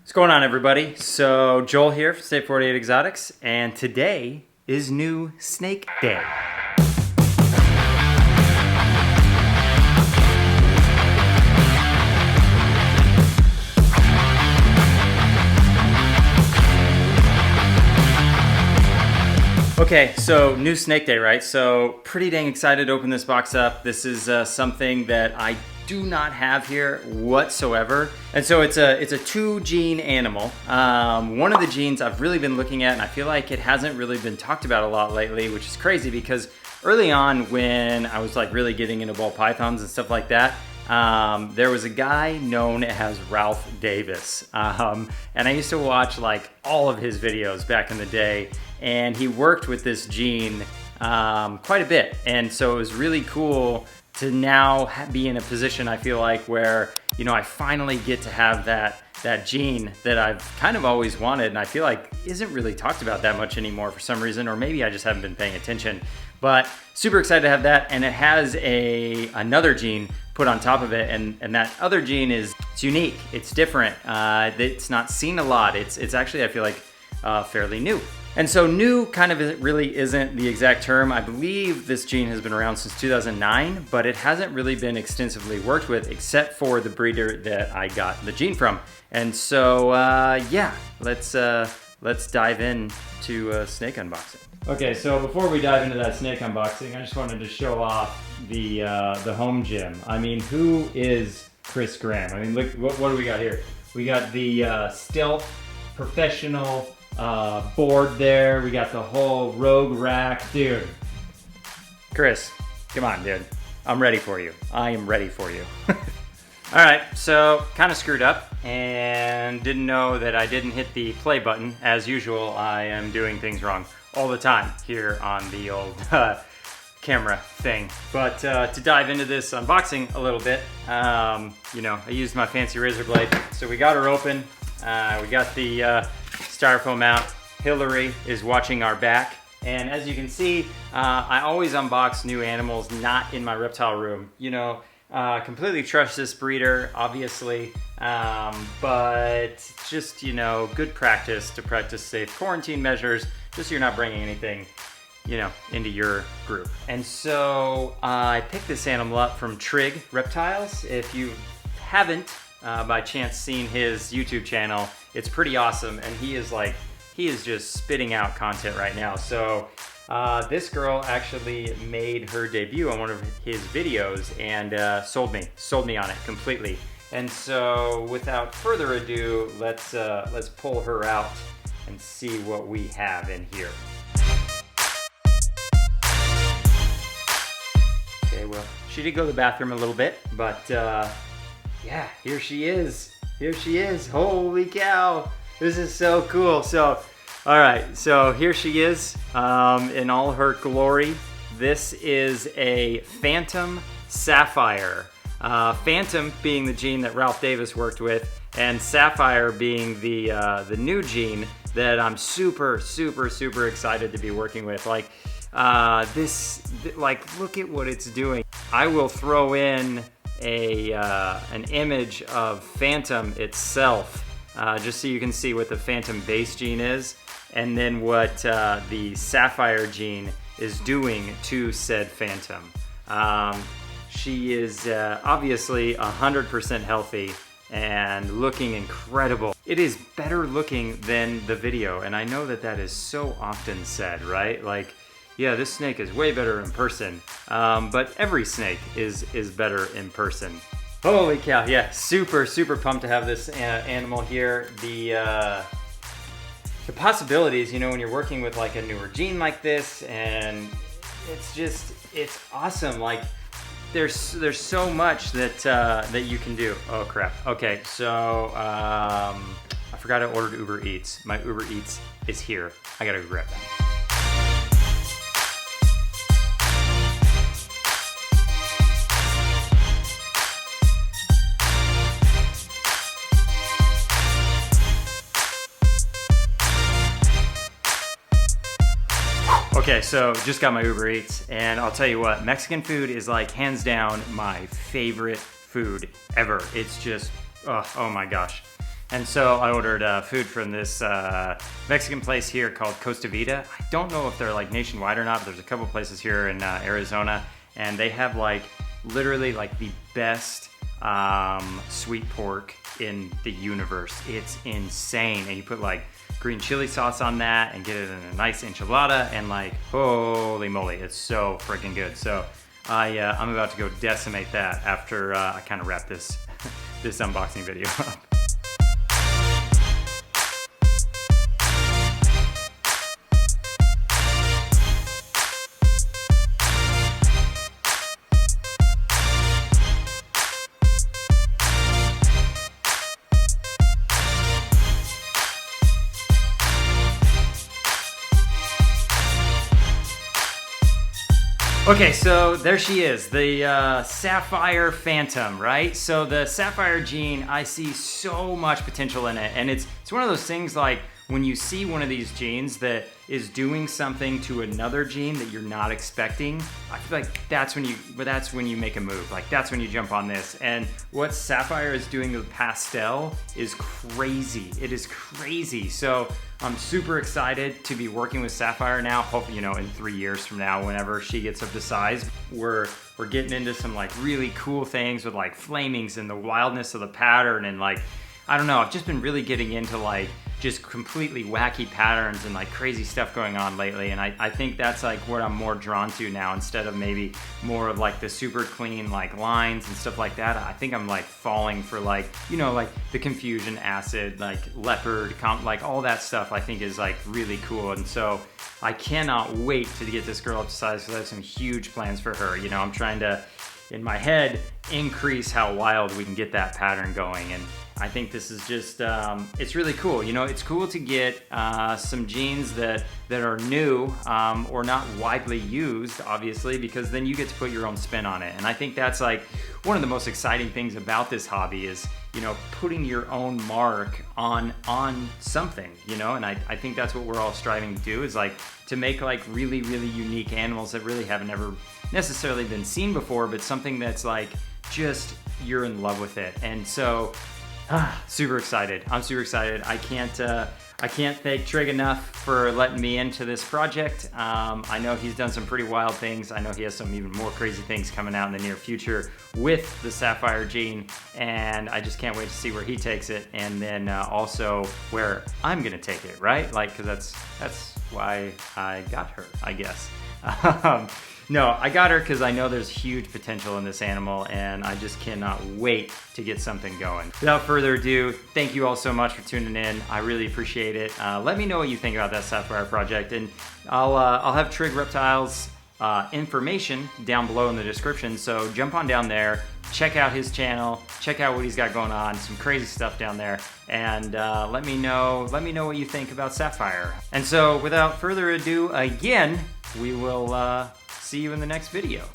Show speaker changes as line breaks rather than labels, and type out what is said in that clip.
What's going on, everybody? So Joel here from State 48 Exotics, and today is New Snake Day. Okay, so new Snake Day, right? So pretty dang excited to open this box up. This is something that I do not have here whatsoever. And so it's a 2-gene animal. One of the genes I've really been looking at, and I feel like it hasn't really been talked about a lot lately, which is crazy because early on when I was like really getting into ball pythons and stuff like that, there was a guy known as Ralph Davis. And I used to watch like all of his videos back in the day, and he worked with this gene quite a bit. And so it was really cool to now be in a position, I feel like, where, you know, I finally get to have that gene that I've kind of always wanted, and I feel like isn't really talked about that much anymore for some reason, or maybe I just haven't been paying attention. But super excited to have that, and it has another gene put on top of it, and that other gene it's unique, it's different, it's not seen a lot, it's actually, I feel like, fairly new. And so new kind of really isn't the exact term. I believe this gene has been around since 2009, but it hasn't really been extensively worked with except for the breeder that I got the gene from. And so, yeah, let's dive into snake unboxing. Okay, so before we dive into that snake unboxing, I just wanted to show off the home gym. I mean, who is Chris Graham? I mean, look, what do we got here? We got the Stealth Professional board there. We got the whole Rogue rack. Dude, Chris, come on, dude. I'm ready for you. I am ready for you. All right, so kind of screwed up and didn't know that I didn't hit the play button. As usual, I am doing things wrong all the time here on the old camera thing. But to dive into this unboxing a little bit, you know, I used my fancy razor blade. So we got her open. We got the styrofoam out. Hillary is watching our back. And as you can see, I always unbox new animals not in my reptile room. You know, completely trust this breeder, obviously, but just, you know, good practice to practice safe quarantine measures, just so you're not bringing anything, you know, into your group. And so I picked this animal up from Trigg Reptiles. If you haven't by chance seen his YouTube channel, it's pretty awesome, and he is just spitting out content right now. So this girl actually made her debut on one of his videos and sold me on it completely. And so without further ado, let's pull her out and see what we have in here. Okay, well, she did go to the bathroom a little bit, but yeah, here she is. Here she is. Holy cow. This is so cool. So, all right, so here she is in all her glory. This is a Phantom Sapphire. Phantom being the gene that Ralph Davis worked with, and Sapphire being the new gene that I'm super excited to be working with. Like look at what it's doing. I will throw in an image of Phantom itself, just so you can see what the Phantom base gene is, and then what the Sapphire gene is doing to said Phantom. She is obviously 100% healthy and looking incredible. It is better looking than the video, and I know that is so often said, right? Like, yeah, this snake is way better in person, but every snake is better in person. Holy cow, yeah, super pumped to have this animal here. The possibilities, you know, when you're working with like a newer gene like this, and it's awesome. Like, there's so much that you can do. Oh crap. Okay, so I forgot I ordered Uber Eats. My Uber Eats is here. I gotta go grab that. Okay, so just got my Uber Eats, and I'll tell you what, Mexican food is like hands down my favorite food ever. It's just, oh my gosh. And so I ordered food from this Mexican place here called Costa Vida. I don't know if they're like nationwide or not, but there's a couple places here in Arizona, and they have like literally like the best sweet pork in the universe. It's insane. And you put like green chili sauce on that and get it in a nice enchilada, and like, holy moly, it's so freaking good. So I'm about to go decimate that after I kind of wrap this this unboxing video up. Okay, so there she is, the Sapphire Phantom, right? So the Sapphire gene, I see so much potential in it, and it's one of those things like when you see one of these genes that is doing something to another gene that you're not expecting, I feel like that's when you make a move. Like that's when you jump on this. And what Sapphire is doing with Pastel is crazy. It is crazy. So I'm super excited to be working with Sapphire now. Hopefully, you know, in 3 years from now, whenever she gets up to size, we're getting into some like really cool things with like flamings and the wildness of the pattern, and like, I don't know, I've just been really getting into like just completely wacky patterns and like crazy stuff going on lately. And I think that's like what I'm more drawn to now, instead of maybe more of like the super clean like lines and stuff like that. I think I'm like falling for like, you know, like the confusion acid, like leopard, like all that stuff I think is like really cool. And so I cannot wait to get this girl up to size, because I have some huge plans for her. You know, I'm trying to, in my head, increase how wild we can get that pattern going. And I think this is just, it's really cool. You know, it's cool to get some genes that are new or not widely used, obviously, because then you get to put your own spin on it. And I think that's like one of the most exciting things about this hobby is, you know, putting your own mark on something, you know? And I think that's what we're all striving to do, is like to make like really, really unique animals that really haven't ever necessarily been seen before, but something that's like just, you're in love with it. And so super excited. I'm super excited. I can't thank Trigg enough for letting me into this project. I know he's done some pretty wild things. I know he has some even more crazy things coming out in the near future with the Sapphire gene, and I just can't wait to see where he takes it, and then also where I'm gonna take it, right? Like, because that's why I got her, I guess. No, I got her because I know there's huge potential in this animal, and I just cannot wait to get something going. Without further ado, thank you all so much for tuning in. I really appreciate it. Let me know what you think about that Sapphire project, and I'll have Trigg Reptiles information down below in the description, so jump on down there, check out his channel, check out what he's got going on, some crazy stuff down there, and let me know what you think about Sapphire. And so without further ado, again, we will see you in the next video.